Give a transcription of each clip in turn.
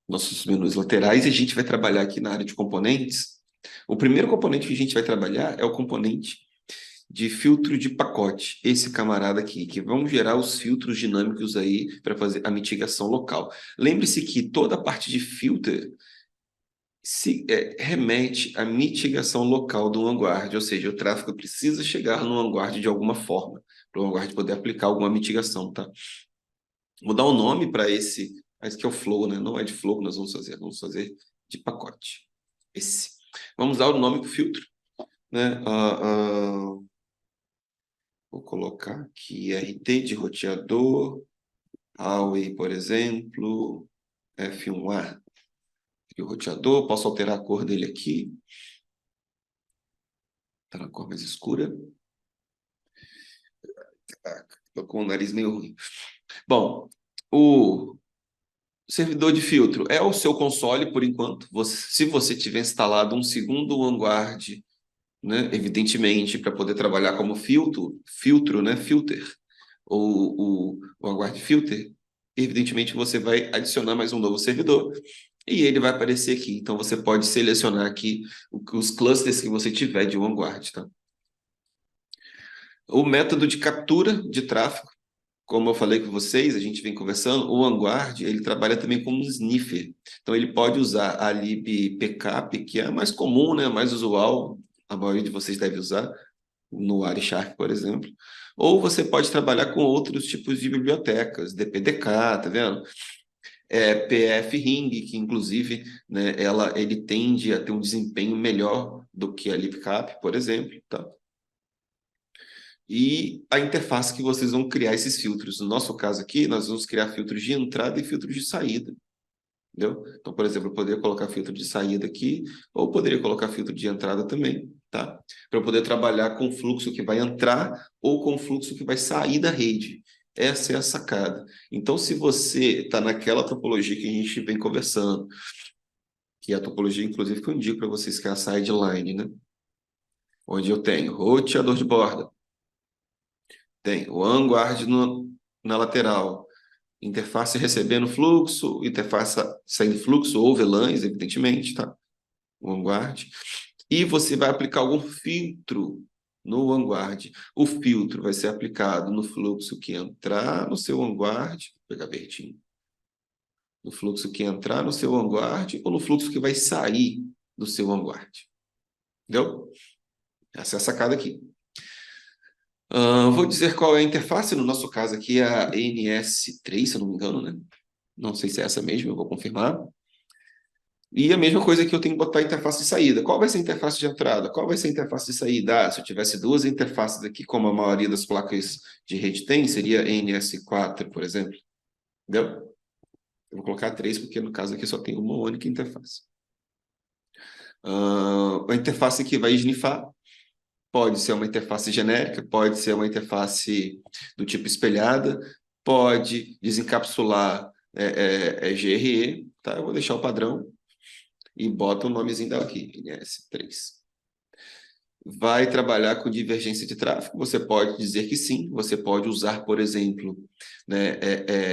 nossos menus laterais, e a gente vai trabalhar aqui na área de componentes. O primeiro componente que a gente vai trabalhar é o componente de filtro de pacote, esse camarada aqui, que vão gerar os filtros dinâmicos aí para fazer a mitigação local. Lembre-se que toda a parte de filter remete à mitigação local do vanguard, ou seja, o tráfego precisa chegar no vanguard de alguma forma, para o vanguard poder aplicar alguma mitigação, tá? Vou dar um nome para esse que é o flow, né? Não é de flow que nós vamos fazer de pacote. Esse. Vamos dar o nome para o filtro, né? Vou colocar aqui RT de roteador, Huawei, por exemplo, F1A. E o roteador, posso alterar a cor dele aqui. Está na cor mais escura. Estou com o nariz meio ruim. Bom, o servidor de filtro é o seu console, por enquanto. Se você tiver instalado um segundo Vanguard, né, evidentemente, para poder trabalhar como filtro, né, filter, ou o Vanguard Filter, evidentemente você vai adicionar mais um novo servidor e ele vai aparecer aqui. Então você pode selecionar aqui os clusters que você tiver de Vanguard, tá? O método de captura de tráfego, como eu falei com vocês, a gente vem conversando, o Vanguard, ele trabalha também como um sniffer. Então, ele pode usar a libpcap, que é a mais comum, né, a mais usual, a maioria de vocês deve usar, no Wireshark, por exemplo. Ou você pode trabalhar com outros tipos de bibliotecas, DPDK, tá vendo? PF-Ring, que inclusive, né, ele tende a ter um desempenho melhor do que a libcap, por exemplo, tá? E a interface que vocês vão criar esses filtros. No nosso caso aqui, nós vamos criar filtros de entrada e filtros de saída. Entendeu? Então, por exemplo, eu poderia colocar filtro de saída aqui, ou poderia colocar filtro de entrada também, tá? Para eu poder trabalhar com o fluxo que vai entrar ou com o fluxo que vai sair da rede. Essa é a sacada. Então, se você está naquela topologia que a gente vem conversando, que é a topologia, inclusive, que eu indico para vocês, que é a sideline, né? Onde eu tenho roteador de borda, tem o vanguard na lateral, interface recebendo fluxo, interface saindo fluxo, ou VLANs, evidentemente, tá? O vanguard. E você vai aplicar algum filtro no vanguard. O filtro vai ser aplicado no fluxo que entrar no seu vanguard, vou pegar verdinho, no fluxo que entrar no seu vanguard ou no fluxo que vai sair do seu vanguard. Entendeu? Essa é a sacada aqui. Vou dizer qual é a interface, no nosso caso aqui é a NS3, se eu não me engano, né? Não sei se é essa mesmo, eu vou confirmar. E a mesma coisa que eu tenho que botar a interface de saída. Qual vai ser a interface de entrada? Qual vai ser a interface de saída? Se eu tivesse duas interfaces aqui, como a maioria das placas de rede tem, seria NS4, por exemplo. Entendeu? Eu vou colocar três, porque no caso aqui só tem uma única interface. A interface que vai snifar pode ser uma interface genérica, pode ser uma interface do tipo espelhada, pode desencapsular GRE, tá? Eu vou deixar o padrão e bota o nomezinho dela aqui, NS3. Vai trabalhar com divergência de tráfego? Você pode dizer que sim, você pode usar, por exemplo, né,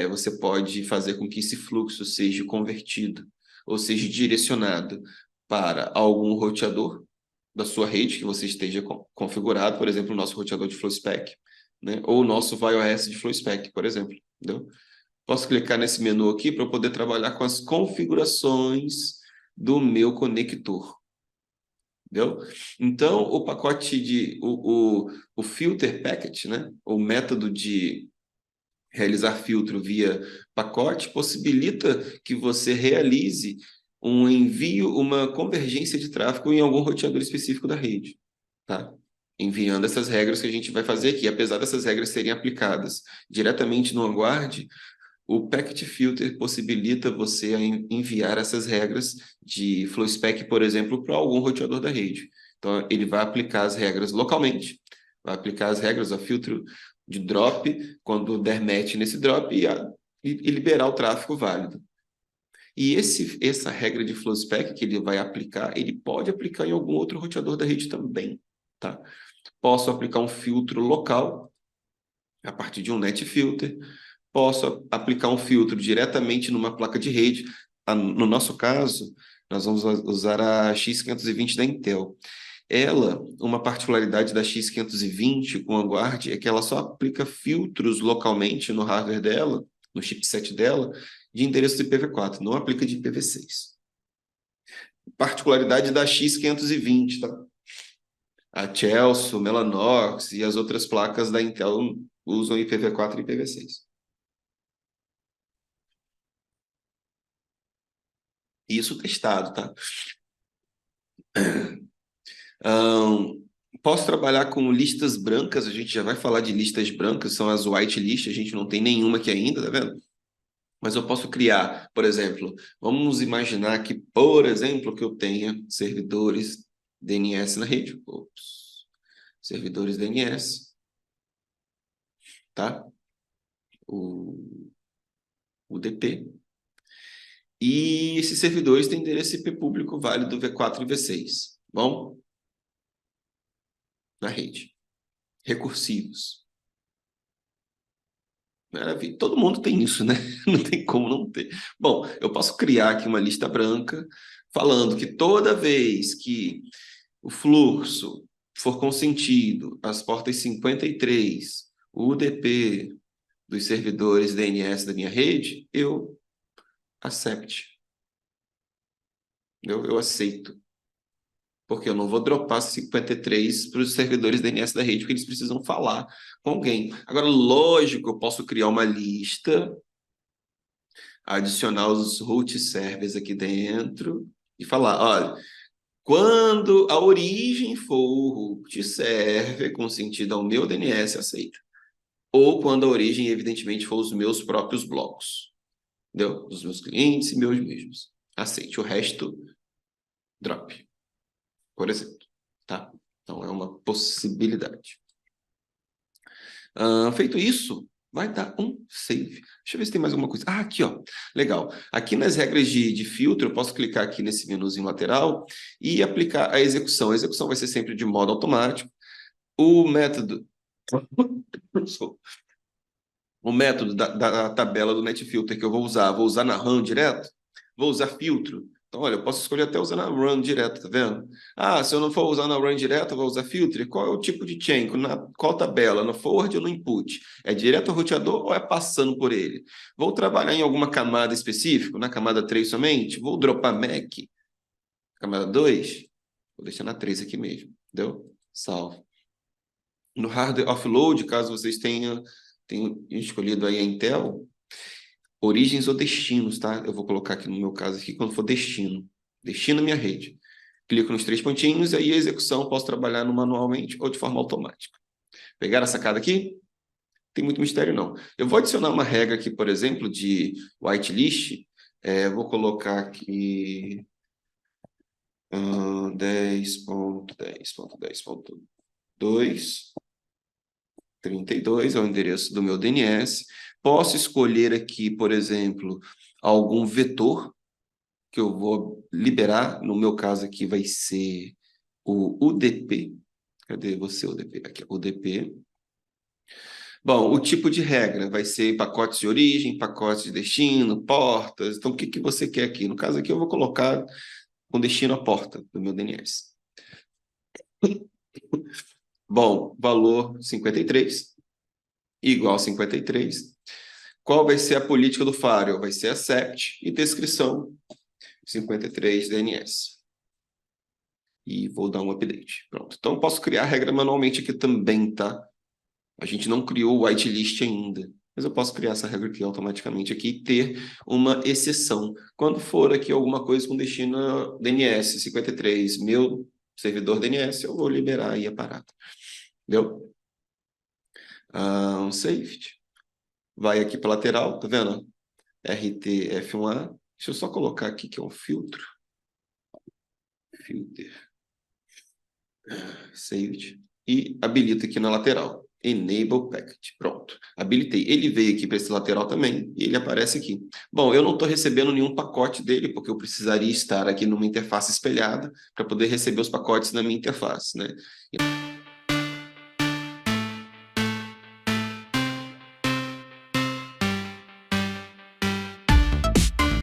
você pode fazer com que esse fluxo seja convertido, ou seja, direcionado para algum roteador da sua rede que você esteja configurado, por exemplo, o nosso roteador de FlowSpec, né, ou o nosso ViOS de FlowSpec, por exemplo. Entendeu? Posso clicar nesse menu aqui para eu poder trabalhar com as configurações do meu conector. Entendeu? Então, o pacote o filter packet, né? O método de realizar filtro via pacote possibilita que você realize um envio, uma convergência de tráfego em algum roteador específico da rede, tá? Enviando essas regras que a gente vai fazer aqui. Apesar dessas regras serem aplicadas diretamente no Vanguard, o Packet Filter possibilita você enviar essas regras de FlowSpec, por exemplo, para algum roteador da rede. Então, ele vai aplicar as regras localmente, vai aplicar as regras a filtro de drop, quando der match nesse drop, e liberar o tráfego válido. E essa regra de FlowSpec que ele vai aplicar, ele pode aplicar em algum outro roteador da rede também, tá? Posso aplicar um filtro local, a partir de um net filter, posso aplicar um filtro diretamente numa placa de rede. no nosso caso, nós vamos usar a X520 da Intel. Ela, uma particularidade da X520 com a Guard é que ela só aplica filtros localmente no hardware dela, no chipset dela, de endereço de IPv4, não aplica de IPv6. Particularidade da X520, tá? A Chelsea, Mellanox e as outras placas da Intel usam IPv4 e IPv6. Isso testado, tá? Posso trabalhar com listas brancas, a gente já vai falar de listas brancas, são as whitelist, a gente não tem nenhuma aqui ainda, tá vendo? Mas eu posso criar, por exemplo, vamos imaginar que, por exemplo, que eu tenha servidores DNS na rede. Ops. Servidores DNS, tá? O UDP. E esses servidores têm endereço IP público válido V4 e V6. Bom? Na rede. Recursivos. Maravilha. Todo mundo tem isso, né? Não tem como não ter. Bom, eu posso criar aqui uma lista branca falando que toda vez que o fluxo for consentido às portas 53, o UDP dos servidores DNS da minha rede, eu accept. Eu aceito. Porque eu não vou dropar 53 para os servidores DNS da rede, porque eles precisam falar com alguém. Agora, lógico, eu posso criar uma lista, adicionar os root servers aqui dentro e falar, olha, quando a origem for o root server com sentido ao meu DNS, aceita. Ou quando a origem, evidentemente, for os meus próprios blocos. Entendeu? Os meus clientes e meus mesmos. Aceite. O resto, drop. Por exemplo. Tá? Então, é uma possibilidade. Feito isso, vai dar um save. Deixa eu ver se tem mais alguma coisa. Ah, aqui, ó. Legal. Aqui nas regras de filtro, eu posso clicar aqui nesse menuzinho lateral e aplicar a execução. A execução vai ser sempre de modo automático. O método... O método da tabela do NetFilter que eu vou usar na run direto? Vou usar filtro. Então, olha, eu posso escolher até usar na run direto, tá vendo? Ah, se eu não for usar na run direto, eu vou usar filtro. Qual é o tipo de chain? Qual tabela? No forward ou no input? É direto ao roteador ou é passando por ele? Vou trabalhar em alguma camada específica? Na camada 3 somente? Vou dropar MAC? Camada 2? Vou deixar na 3 aqui mesmo, entendeu? Salvo. No hardware offload, caso vocês tenham escolhido aí a Intel, origens ou destinos, tá? Eu vou colocar aqui no meu caso aqui, quando for destino. Destino minha rede. Clico nos 3 pontinhos, aí a execução posso trabalhar manualmente ou de forma automática. Pegaram a sacada aqui? Tem muito mistério, não. Eu vou adicionar uma regra aqui, por exemplo, de whitelist. Vou colocar aqui 10.10.10.2. 32 é o endereço do meu DNS. Posso escolher aqui, por exemplo, algum vetor que eu vou liberar. No meu caso aqui vai ser o UDP. Cadê você, UDP? Aqui, UDP. Bom, o tipo de regra vai ser pacotes de origem, pacotes de destino, portas. Então, o que você quer aqui? No caso aqui, eu vou colocar com destino à porta do meu DNS. Bom, valor 53, igual a 53. Qual vai ser a política do firewall? Vai ser accept e descrição 53 DNS. E vou dar um update. Pronto. Então, eu posso criar a regra manualmente aqui também, tá? A gente não criou o whitelist ainda, mas eu posso criar essa regra aqui automaticamente aqui e ter uma exceção. Quando for aqui alguma coisa com destino a DNS 53, meu servidor DNS, eu vou liberar aí a parada. Entendeu? Safety. Vai aqui para lateral, tá vendo? RTF1A. Deixa eu só colocar aqui que é um filtro. Filter. Saved. E habilita aqui na lateral. Enable Packet. Pronto. Habilitei. Ele veio aqui para esse lateral também e ele aparece aqui. Bom, eu não estou recebendo nenhum pacote dele, porque eu precisaria estar aqui numa interface espelhada para poder receber os pacotes na minha interface, né?